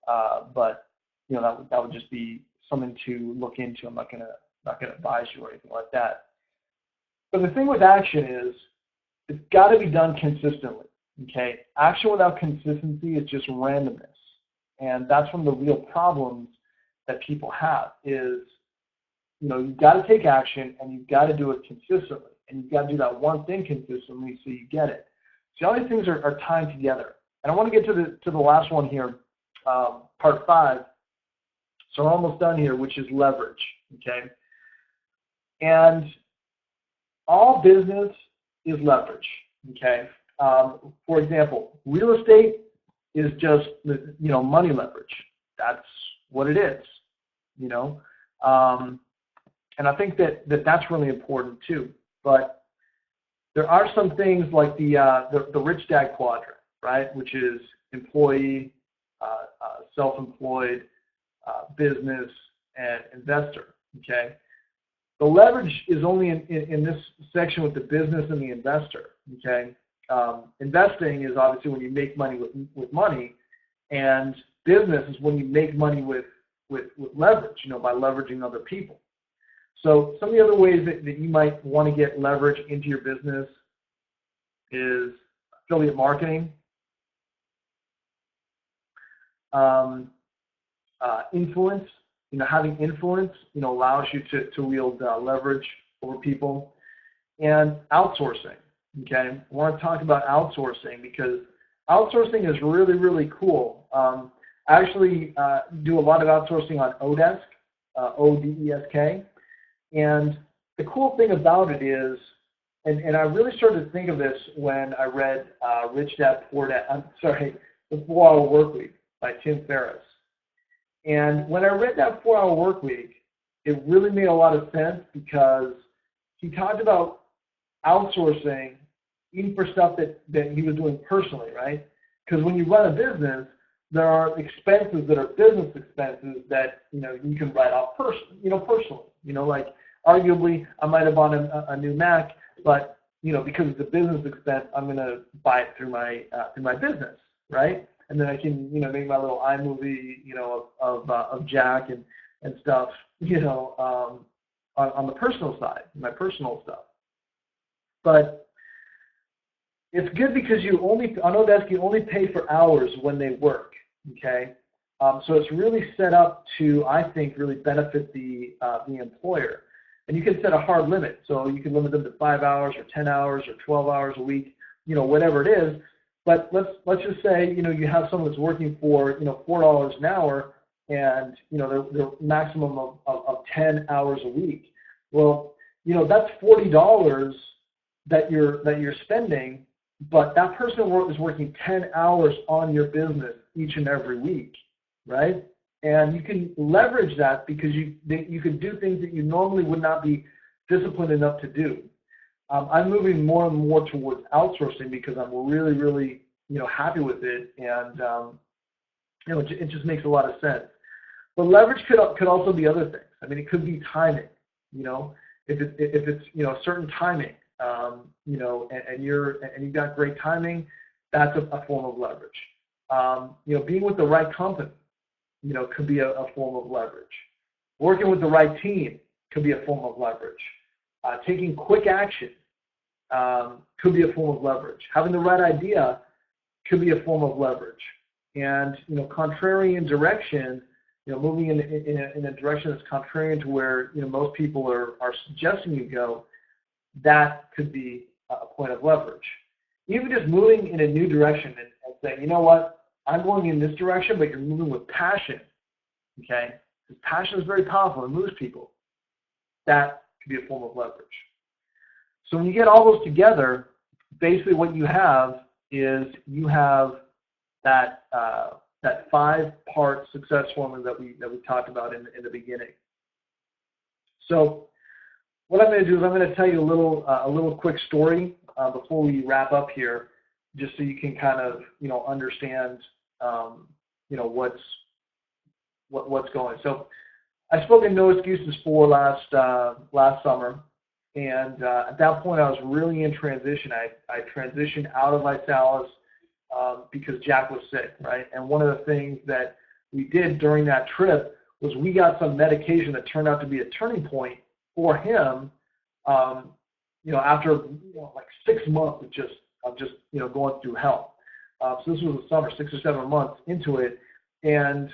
but that would just be something to look into. I'm not gonna advise you or anything like that. But the thing with action is it's got to be done consistently. Okay, action without consistency is just randomness, and that's one of the real problems that people have. Is you've got to take action and you've got to do it consistently, and you've got to do that one thing consistently so you get it. So all these things are tied together, and I want to get to the last one here, part 5. So we're almost done here, which is leverage. Okay, and all business is leverage. Okay. For example, real estate is just money leverage. That's what it is. And I think that's really important too. But there are some things like the rich dad quadrant, right, which is employee, self-employed, business, and investor. Okay. The leverage is only in this section with the business and the investor. Okay. Investing is obviously when you make money with money, and business is when you make money with leverage, by leveraging other people. So some of the other ways that you might want to get leverage into your business is affiliate marketing, influence. Having influence, allows you to wield leverage over people, and outsourcing. Okay, I want to talk about outsourcing because outsourcing is really, really cool. I actually do a lot of outsourcing on Odesk, O-D-E-S-K, and the cool thing about it is, and I really started to think of this when I read Rich Dad Poor Dad, The 4-Hour Workweek by Tim Ferriss. And when I read that 4-Hour Workweek, it really made a lot of sense because he talked about outsourcing even for stuff that he was doing personally, right? Because when you run a business, there are expenses that are business expenses that you can write off personally. Like arguably I might have bought a new Mac, but because it's a business expense, I'm going to buy it through my business, right? And then I can make my little iMovie of Jack and stuff on the personal side, my personal stuff. But it's good because on Odesk you only pay for hours when they work. Okay, so it's really set up to, I think, really benefit the employer. And you can set a hard limit, so you can limit them to 5 hours or 10 hours or 12 hours a week, whatever it is. But let's just say you have someone that's working for $4 an hour, and their maximum of 10 hours a week. Well, that's $40 that you're spending, but that person is working 10 hours on your business each and every week, right? And you can leverage that because you can do things that you normally would not be disciplined enough to do. I'm moving more and more towards outsourcing because I'm really, really happy with it, and it just makes a lot of sense. But leverage could also be other things. I mean, it could be timing. If it's a certain timing, and you've got great timing, that's a form of leverage. Being with the right company, could be a form of leverage. Working with the right team could be a form of leverage. Taking quick action could be a form of leverage. Having the right idea could be a form of leverage. And contrarian direction, moving in a direction that's contrarian to where most people are suggesting you go, that could be a point of leverage. Even just moving in a new direction and saying, you know what, I'm going in this direction, but you're moving with passion, okay? Because passion is very powerful. It moves people. That could be a form of leverage. So when you get all those together, basically what you have is you have that 5-part success formula that we talked about in the beginning. So what I'm going to do is I'm going to tell you a little quick story before we wrap up here, just so you can kind of understand what's going. So I spoke in No Excuses 4 last summer, and at that point I was really in transition. I transitioned out of ViSalus because Jack was sick, right? And one of the things that we did during that trip was we got some medication that turned out to be a turning point for him. After like 6 months of just going through hell. So this was the summer, 6 or 7 months into it, and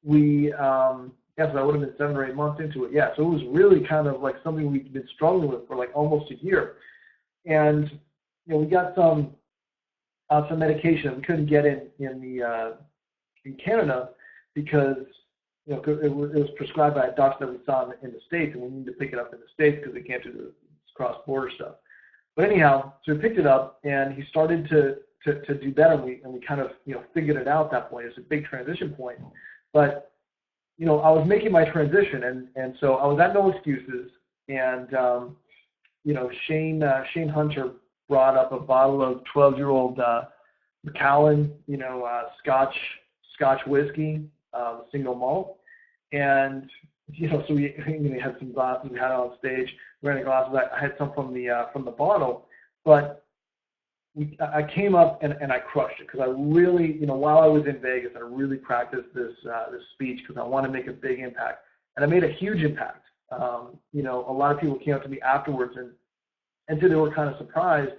we so that would have been 7 or 8 months into it. Yeah, so it was really kind of like something we'd been struggling with for like almost a year, and we got some medication we couldn't get in Canada because it was prescribed by a doctor that we saw in the States, and we need to pick it up in the States because we can't do the cross-border stuff. But anyhow, so we picked it up, and he started to do better, and we kind of figured it out at that point. It's a big transition point. But I was making my transition, and so I was at No Excuses, and Shane Hunter brought up a bottle of 12-year-old Macallan, Scotch whiskey, single malt, and so we had some glasses. We had it on stage. We ran the glasses. I had some from the bottle, but I came up and I crushed it because I really, while I was in Vegas, I really practiced this speech because I wanted to make a big impact, and I made a huge impact. A lot of people came up to me afterwards and said they were kind of surprised,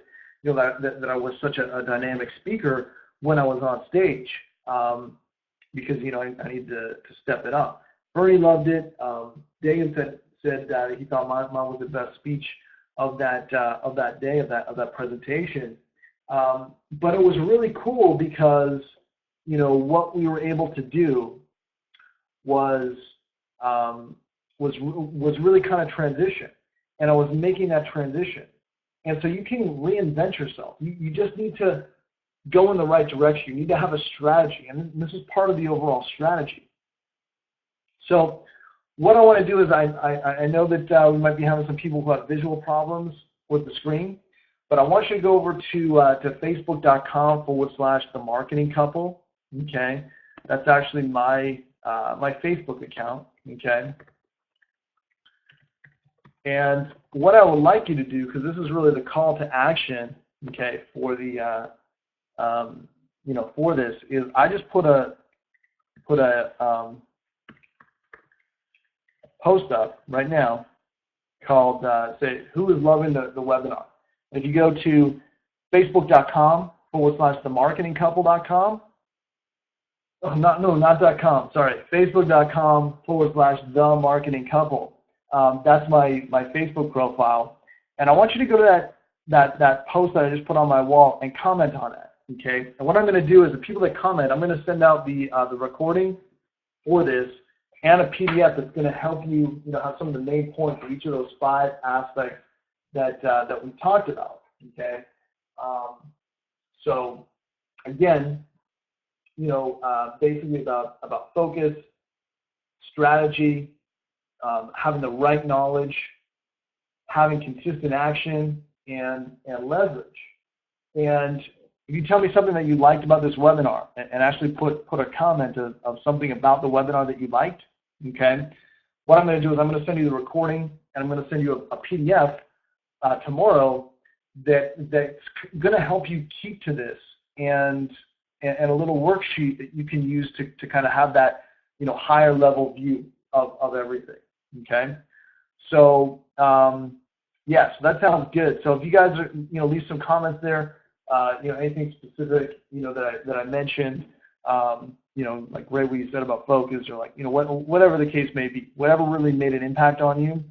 that I was such a dynamic speaker when I was on stage, because I need to step it up. Bernie loved it. Dagan said that he thought mine was the best speech of that day, of that presentation. But it was really cool because what we were able to do was really kind of transition, and I was making that transition. And so you can reinvent yourself. You just need to go in the right direction. You need to have a strategy, and this is part of the overall strategy. So what I want to do is I know that we might be having some people who have visual problems with the screen, but I want you to go over to Facebook.com/The Marketing Couple, Okay, that's actually my my Facebook account. Okay, and what I would like you to do, because this is really the call to action, okay, for the you know, for this, is I just put a post up right now called say, who is loving the webinar? If you go to facebook.com/themarketingcouple.com, oh, not .com, sorry, facebook.com/themarketingcouple. That's my Facebook profile, and I want you to go to that post that I just put on my wall and comment on it. Okay, and what I'm going to do is the people that comment, I'm going to send out the recording for this and a PDF that's going to help you, you know, have some of the main points for each of those 5 aspects that we talked about. Okay, so again, you know, basically about focus, strategy, having the right knowledge, having consistent action, and leverage. And if you tell me something that you liked about this webinar, and actually put a comment of something about the webinar that you liked, okay, what I'm going to do is I'm going to send you the recording, and I'm going to send you a PDF tomorrow that's going to help you keep to this, and a little worksheet that you can use to kind of have that, you know, higher level view of everything. Okay, so yeah, so that sounds good. So if you guys are, you know, leave some comments there. You know, anything specific, you know, that I mentioned, you know, like Ray, what you said about focus, or like, you know, whatever the case may be, whatever really made an impact on you.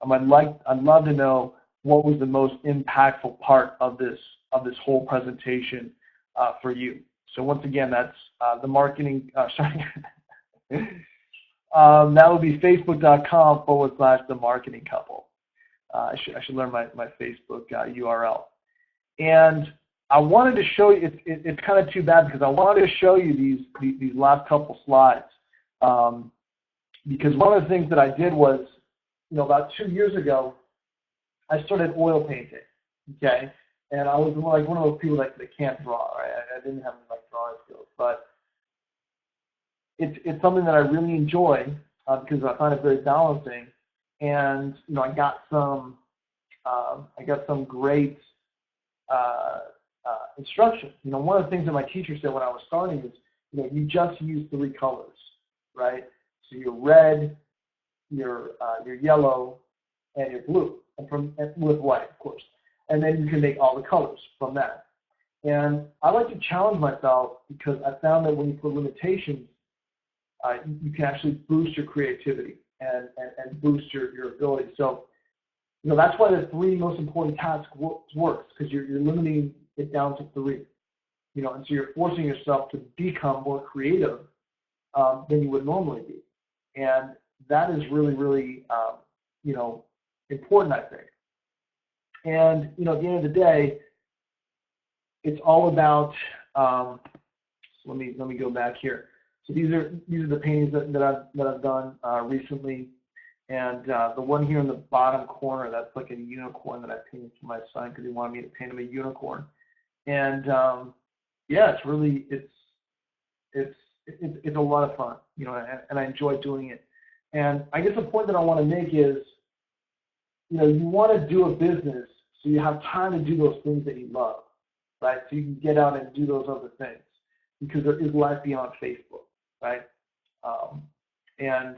I'd love to know what was the most impactful part of this whole presentation for you. So once again, that's the marketing. Sorry, that would be facebook.com/themarketingcouple. I should learn my Facebook URL. And I wanted to show you, it's kind of too bad because I wanted to show you these last couple slides. Because one of the things that I did was, you know, about 2 years ago, I started oil painting, okay? And I was like one of those people that can't draw, right? I didn't have like drawing skills, but it's something that I really enjoy because I find it very balancing. And, you know, I got some great instruction. You know, one of the things that my teacher said when I was starting is, you know, you just use 3 colors, right? So your red, your yellow, and your blue, and with white, of course. And then you can make all the colors from that. And I like to challenge myself because I found that when you put limitations, you can actually boost your creativity and boost your ability. So, you know, that's why the 3 most important tasks works, because you're limiting it down to 3. You know, and so you're forcing yourself to become more creative than you would normally be. And that is really, really, you know, important, I think. And, you know, at the end of the day, it's all about, let me go back here. So these are the paintings that I've done recently. And the one here in the bottom corner, that's like a unicorn that I painted for my son because he wanted me to paint him a unicorn. And yeah, it's really it's a lot of fun, you know, and I enjoy doing it. And I guess the point that I want to make is, you know, you want to do a business so you have time to do those things that you love, right? So you can get out and do those other things because there is life beyond Facebook, right? And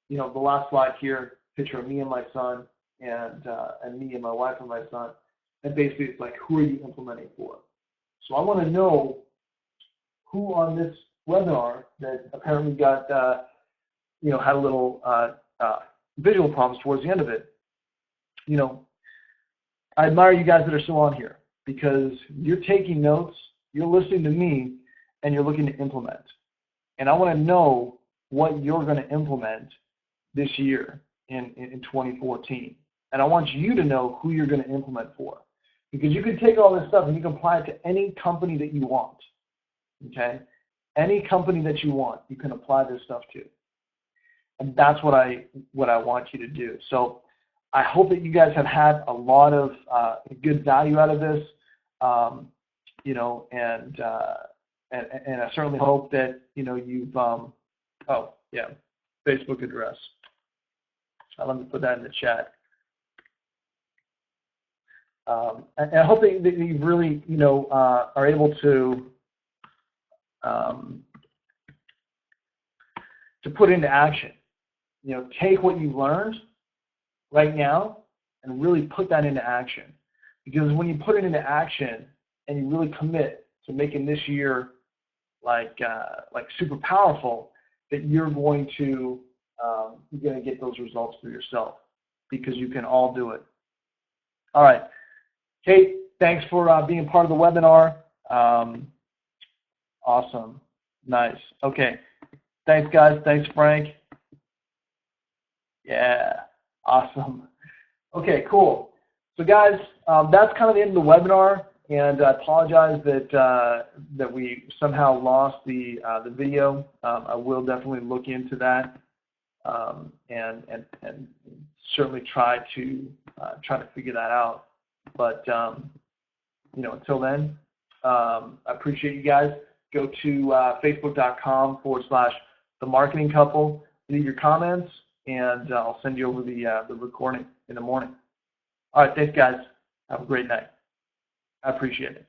you know, the last slide here, picture of me and my son, and me and my wife and my son, and basically it's like, who are you implementing for? So I want to know who on this webinar that apparently got, you know, had a little visual problems towards the end of it. You know, I admire you guys that are still on here because you're taking notes, you're listening to me, and you're looking to implement. And I want to know what you're going to implement this year in 2014. And I want you to know who you're going to implement for. Because you can take all this stuff and you can apply it to any company that you want. Okay? Any company that you want, you can apply this stuff to. And that's what I want you to do. So I hope that you guys have had a lot of good value out of this. You know, and and I certainly hope that you've oh yeah, Facebook address. Let me put that in the chat. And I hope that you really are able to put into action. Take what you've learned right now and really put that into action. Because when you put it into action and you really commit to making this year like super powerful, that you're going to get those results for yourself, because you can all do it. All right, Kate, thanks for being part of the webinar. Awesome, nice. Okay, thanks guys. Thanks Frank. Yeah, awesome. Okay, cool. So guys, that's kind of the end of the webinar, and I apologize that we somehow lost the video. I will definitely look into that and certainly try to figure that out. But until then, I appreciate you guys. Go to facebook.com/themarketingcouple. Leave your comments, and I'll send you over the recording in the morning. All right, thanks, guys. Have a great night. I appreciate it.